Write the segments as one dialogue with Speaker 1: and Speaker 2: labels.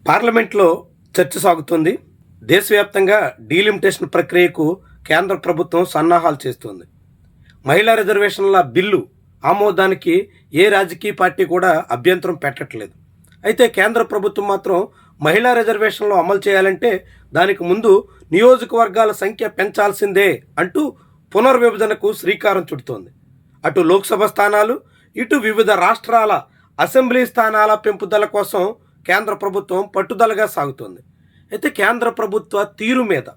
Speaker 1: పార్లమెంట్లో చర్చ సాగుతుంది. దేశవ్యాప్తంగా డీలిమిటేషన్ ప్రక్రియకు కేంద్ర ప్రభుత్వం సన్నాహాలు చేస్తుంది. మహిళా రిజర్వేషన్ల బిల్లు ఆమోదానికి ఏ రాజకీయ పార్టీ కూడా అభ్యంతరం పెట్టట్లేదు. అయితే కేంద్ర ప్రభుత్వం మాత్రం మహిళా రిజర్వేషన్లు అమలు చేయాలంటే దానికి ముందు నియోజకవర్గాల సంఖ్య పెంచాల్సిందే అంటూ పునర్విభజనకు శ్రీకారం చుడుతోంది. అటు లోక్సభ స్థానాలు, ఇటు వివిధ రాష్ట్రాల అసెంబ్లీ స్థానాల పెంపుదల కోసం కేంద్ర ప్రభుత్వం పట్టుదలగా సాగుతోంది. అయితే కేంద్ర ప్రభుత్వ తీరు మీద,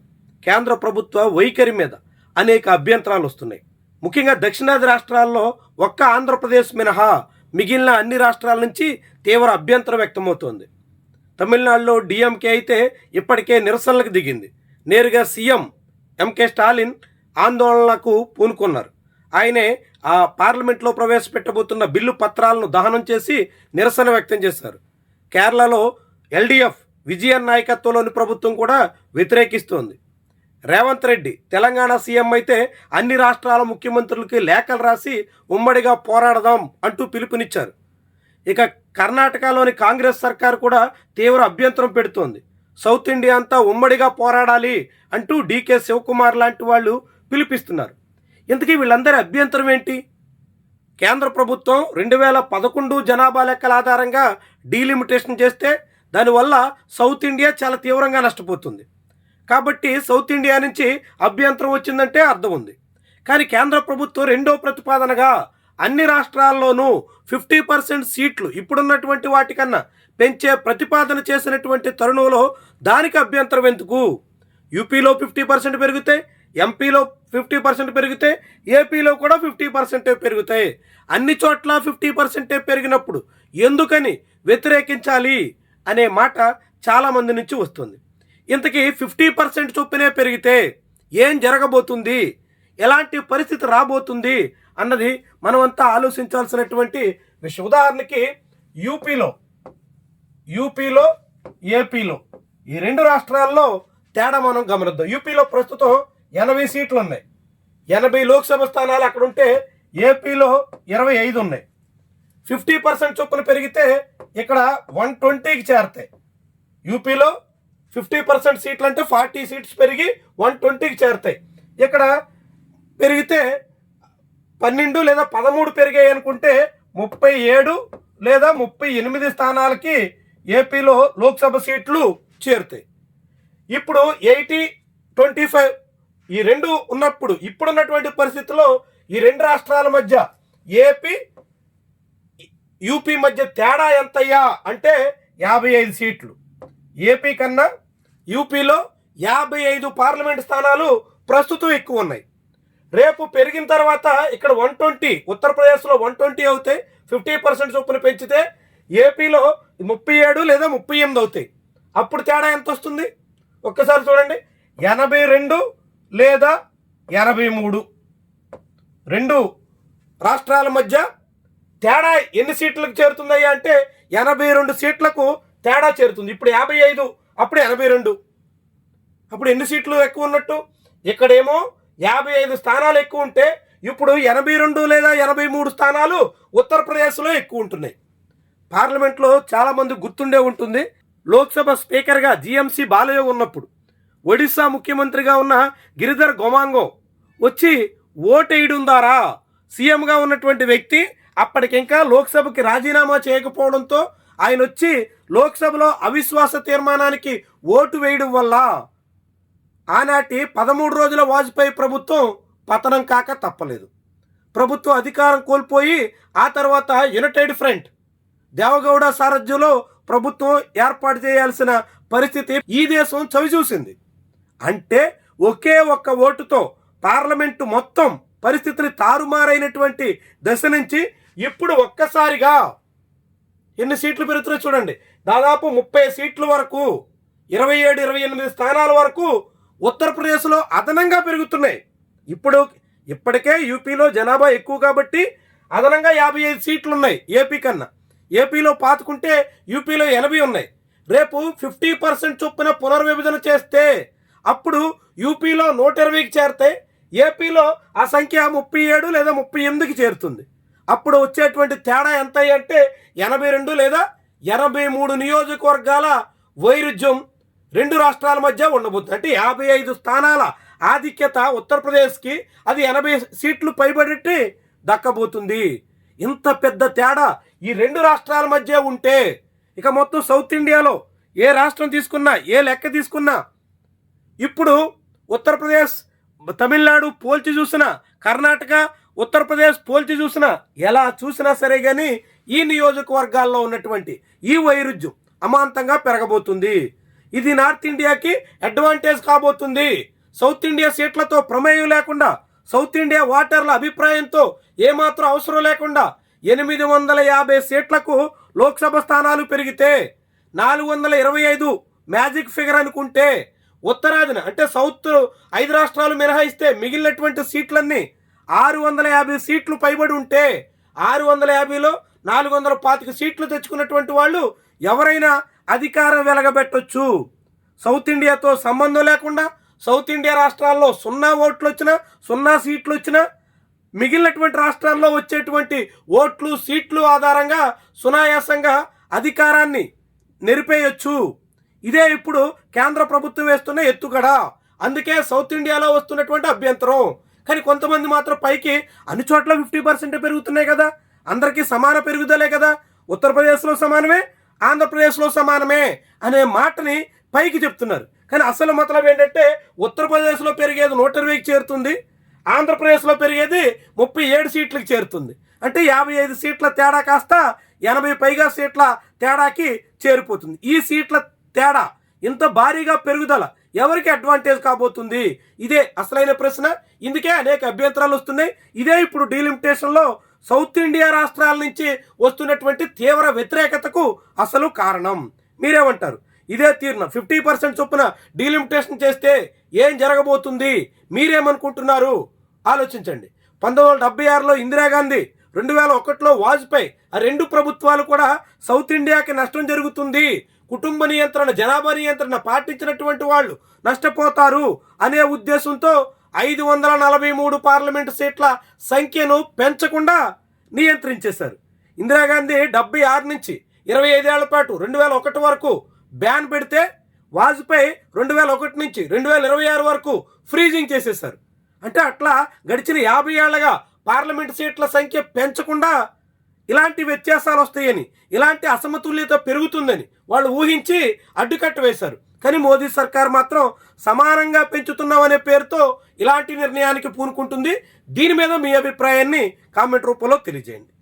Speaker 1: కేంద్ర ప్రభుత్వ వైఖరి మీద అనేక అభ్యంతరాలు వస్తున్నాయి. ముఖ్యంగా దక్షిణాది రాష్ట్రాల్లో ఒక్క ఆంధ్రప్రదేశ్ మినహా మిగిలిన అన్ని రాష్ట్రాల నుంచి తీవ్ర అభ్యంతరం వ్యక్తమవుతోంది. తమిళనాడులో డిఎంకే అయితే ఇప్పటికే నిరసనలకు దిగింది. నేరుగా సీఎం ఎంకే స్టాలిన్ ఆందోళనలకు పూనుకున్నారు. ఆయనే ఆ పార్లమెంట్లో ప్రవేశపెట్టబోతున్న బిల్లు పత్రాలను దహనం చేసి నిరసన వ్యక్తం చేశారు. కేరళలో ఎల్డీఎఫ్ విజయన్ నాయకత్వంలోని ప్రభుత్వం కూడా వ్యతిరేకిస్తోంది. రేవంత్ రెడ్డి తెలంగాణ సీఎం అయితే అన్ని రాష్ట్రాల ముఖ్యమంత్రులకి లేఖలు రాసి ఉమ్మడిగా పోరాడదాం అంటూ పిలుపునిచ్చారు. ఇక కర్ణాటకలోని కాంగ్రెస్ సర్కారు కూడా తీవ్ర అభ్యంతరం పెడుతోంది. సౌత్ ఇండియా అంతా ఉమ్మడిగా పోరాడాలి అంటూ డీకే శివకుమార్ లాంటి వాళ్ళు పిలిపిస్తున్నారు. ఇంతకీ వీళ్ళందరి అభ్యంతరం ఏంటి? కేంద్ర ప్రభుత్వం 2011 జనాభా లెక్కల ఆధారంగా డీలిమిటేషన్ చేస్తే దానివల్ల సౌత్ ఇండియా చాలా తీవ్రంగా నష్టపోతుంది. కాబట్టి సౌత్ ఇండియా నుంచి అభ్యంతరం వచ్చిందంటే అర్థం ఉంది. కానీ కేంద్ర ప్రభుత్వం రెండో ప్రతిపాదనగా అన్ని రాష్ట్రాల్లోనూ 50% సీట్లు ఇప్పుడున్నటువంటి వాటికన్నా పెంచే ప్రతిపాదన చేసినటువంటి తరుణంలో దానికి అభ్యంతరం ఎందుకు? యూపీలో 50% పెరిగితే, ఎంపీలో 50% పెరిగితే, ఏపీలో కూడా 50% పెరుగుతాయి. అన్ని చోట్ల 50% పెరిగినప్పుడు ఎందుకని వ్యతిరేకించాలి అనే మాట చాలామంది నుంచి వస్తుంది. ఇంతకీ 50% చొప్పునే పెరిగితే ఏం జరగబోతుంది, ఎలాంటి పరిస్థితి రాబోతుంది అన్నది మనమంతా ఆలోచించాల్సినటువంటి విషయం. ఉదాహరణకి యూపీలో ఏపీలో ఈ రెండు రాష్ట్రాల్లో తేడా మనం గమనిద్దాం. యూపీలో ప్రస్తుతం 80 సీట్లు ఉన్నాయి. 80 లోక్సభ స్థానాలు అక్కడ ఉంటే ఏపీలో 25 ఉన్నాయి. 50% చొప్పున పెరిగితే ఇక్కడ 120కి చేరతాయి. యూపీలో 50% సీట్లు అంటే 40 సీట్స్ పెరిగి 120కి చేరతాయి. ఇక్కడ పెరిగితే 12 లేదా 13 పెరిగాయి అనుకుంటే 37 లేదా 38 స్థానాలకి ఏపీలో లోక్సభ సీట్లు చేరుతాయి. ఇప్పుడు 80-25 ఈ రెండు ఉన్నప్పుడు ఇప్పుడున్నటువంటి పరిస్థితుల్లో ఈ రెండు రాష్ట్రాల మధ్య యూపీ మధ్య తేడా ఎంతయ్యా అంటే 55 సీట్లు. ఏపీ కన్నా యూపీలో 55 పార్లమెంట్ స్థానాలు ప్రస్తుతం ఎక్కువ ఉన్నాయి. రేపు పెరిగిన తర్వాత ఇక్కడ 120, ఉత్తరప్రదేశ్లో 120 అవుతాయి. 50% చొప్పున పెంచితే ఏపీలో 37 లేదా 38 అవుతాయి. అప్పుడు తేడా ఎంత వస్తుంది ఒక్కసారి చూడండి. 82 లేదా 83 రెండు రాష్ట్రాల మధ్య తేడా ఎన్ని సీట్లకు చేరుతుందయ్యా అంటే 82 సీట్లకు తేడా చేరుతుంది. ఇప్పుడు 55, అప్పుడు 82. అప్పుడు ఎన్ని సీట్లు ఎక్కువ ఉన్నట్టు? ఇక్కడేమో 55 స్థానాలు ఎక్కువ ఉంటే ఇప్పుడు 82 లేదా 83 స్థానాలు ఉత్తరప్రదేశ్లో ఎక్కువ ఉంటున్నాయి. పార్లమెంట్లో చాలామంది గుర్తుండే ఉంటుంది, లోక్సభ స్పీకర్గా జిఎంసి బాలయ్య ఉన్నప్పుడు ఒడిశా ముఖ్యమంత్రిగా ఉన్న గిరిధర్ గోమాంగో వచ్చి ఓటేయడం ద్వారా సీఎంగా ఉన్నటువంటి వ్యక్తి అప్పటికింకా లోక్సభకి రాజీనామా చేయకపోవడంతో ఆయన వచ్చి లోక్సభలో అవిశ్వాస తీర్మానానికి ఓటు వేయడం వల్ల ఆనాటి 13 రోజుల వాజ్పేయి ప్రభుత్వం పతనం కాక తప్పలేదు. ప్రభుత్వం అధికారం కోల్పోయి ఆ తర్వాత యునైటెడ్ ఫ్రంట్ దేవగౌడ సారథ్యంలో ప్రభుత్వం ఏర్పాటు చేయాల్సిన పరిస్థితి ఈ దేశం చవిచూసింది. అంటే ఒకే ఒక్క ఓటుతో పార్లమెంటు మొత్తం పరిస్థితిని తారుమారైనటువంటి దశ నుంచి ఇప్పుడు ఒక్కసారిగా ఎన్ని సీట్లు పెరుగుతున్నాయి చూడండి. దాదాపు 30 సీట్ల వరకు, 27-28 స్థానాల వరకు ఉత్తరప్రదేశ్లో అదనంగా పెరుగుతున్నాయి. ఇప్పటికే యూపీలో జనాభా ఎక్కువ కాబట్టి అదనంగా 55 సీట్లు ఉన్నాయి ఏపీ కన్నా. ఏపీలో పాతుకుంటే యూపీలో 80 ఉన్నాయి. రేపు 50% చొప్పున పునర్విభజన చేస్తే అప్పుడు యూపీలో 120కి చేరతాయి. ఏపీలో ఆ సంఖ్య 37 లేదా 38కి చేరుతుంది. అప్పుడు వచ్చేటువంటి తేడా ఎంత అంటే 82 లేదా 83 నియోజకవర్గాల వైరుధ్యం రెండు రాష్ట్రాల మధ్య ఉండబోతుంది. అంటే 55 స్థానాల ఆధిక్యత ఉత్తరప్రదేశ్కి, అది 80 సీట్లు పైబడి దక్కబోతుంది. ఇంత పెద్ద తేడా ఈ రెండు రాష్ట్రాల మధ్య ఉంటే ఇక మొత్తం సౌత్ ఇండియాలో ఏ రాష్ట్రం తీసుకున్నా, ఏ లెక్క తీసుకున్నా, ఇప్పుడు ఉత్తరప్రదేశ్ తమిళనాడు పోల్చి చూసినా, కర్ణాటక ఉత్తరప్రదేశ్ పోల్చి చూసినా, ఎలా చూసినా సరే కానీ ఈ నియోజకవర్గాల్లో ఉన్నటువంటి ఈ వైరుధ్యం అమాంతంగా పెరగబోతుంది. ఇది నార్త్ ఇండియాకి అడ్వాంటేజ్ కాబోతుంది. సౌత్ ఇండియా సీట్లతో ప్రమేయం లేకుండా, సౌత్ ఇండియా ఓటర్ల అభిప్రాయంతో ఏమాత్రం అవసరం లేకుండా 850 సీట్లకు లోక్సభ స్థానాలు పెరిగితే 425 మ్యాజిక్ ఫిగర్ అనుకుంటే, ఉత్తరాదిన అంటే సౌత్ 5 రాష్ట్రాలు మినహాయిస్తే మిగిలినటువంటి సీట్లన్నీ 650 సీట్లు పైబడి ఉంటే, 650లో 425 సీట్లు తెచ్చుకున్నటువంటి వాళ్ళు ఎవరైనా అధికారం వెలగబెట్టొచ్చు. సౌత్ ఇండియాతో సంబంధం లేకుండా సౌత్ ఇండియా రాష్ట్రాల్లో 0 ఓట్లు వచ్చినా, 0 సీట్లు వచ్చినా, మిగిలినటువంటి రాష్ట్రాల్లో వచ్చేటువంటి ఓట్లు సీట్లు ఆధారంగా సునాయాసంగా అధికారాన్ని నిలిపేయొచ్చు. ఇదే ఇప్పుడు కేంద్ర ప్రభుత్వం వేస్తున్న ఎత్తుగడ. అందుకే సౌత్ ఇండియాలో వస్తున్నటువంటి అభ్యంతరం. కానీ కొంతమంది మాత్రం పైకి అన్ని చోట్ల 50% పెరుగుతున్నాయి కదా, అందరికీ సమాన పెరుగుదలే కదా, ఉత్తరప్రదేశ్లో సమానమే, ఆంధ్రప్రదేశ్లో సమానమే అనే మాటని పైకి చెప్తున్నారు. కానీ అసలు మతలబ్ ఏంటంటే ఉత్తరప్రదేశ్లో పెరిగేది 120కి చేరుతుంది, ఆంధ్రప్రదేశ్లో పెరిగేది 37 సీట్లకు చేరుతుంది. అంటే 55 సీట్ల తేడా కాస్త 80 పైగా సీట్ల తేడాకి చేరిపోతుంది. ఈ సీట్ల తేడా ఇంత భారీగా పెరుగుదల ఎవరికి అడ్వాంటేజ్ కాబోతుంది? ఇదే అసలైన ప్రశ్న. ఇందుకే అనేక అభ్యంతరాలు వస్తున్నాయి. ఇదే ఇప్పుడు డీలిమిటేషన్లో సౌత్ ఇండియా రాష్ట్రాల నుంచి వస్తున్నటువంటి తీవ్ర వ్యతిరేకతకు అసలు కారణం. మీరేమంటారు? ఇదే తీరున 50% చొప్పున డీలిమిటేషన్ చేస్తే ఏం జరగబోతుంది? మీరేమనుకుంటున్నారు? ఆలోచించండి. 1976లో ఇందిరాగాంధీ, 2001లో వాజ్పేయి, ఆ రెండు ప్రభుత్వాలు కూడా సౌత్ ఇండియాకి నష్టం జరుగుతుంది, కుటుంబ నియంత్రణ, జనాభా నియంత్రణ పాటించినటువంటి వాళ్ళు నష్టపోతారు అనే ఉద్దేశంతో 543 పార్లమెంటు సీట్ల సంఖ్యను పెంచకుండా నియంత్రించేశారు. ఇందిరాగాంధీ 76 నుంచి 25 ఏళ్ల పాటు 2001 వరకు బ్యాన్ పెడితే, వాజ్పేయి 2001 నుంచి 2026 వరకు ఫ్రీజింగ్ చేసేశారు. అంటే అట్లా గడిచిన 50 ఏళ్లగా పార్లమెంటు సీట్ల సంఖ్య పెంచకుండా ఇలాంటి వ్యత్యాసాలు వస్తాయని, ఇలాంటి అసమతుల్యత పెరుగుతుందని వాళ్ళు ఊహించి అడ్డుకట్ట వేశారు. కానీ మోదీ సర్కార్ మాత్రం సమానంగా పెంచుతున్నామనే పేరుతో ఇలాంటి నిర్ణయానికి పూనుకుంటుంది. దీని మీద మీ అభిప్రాయాన్ని కామెంట్ రూపంలో తెలియజేయండి.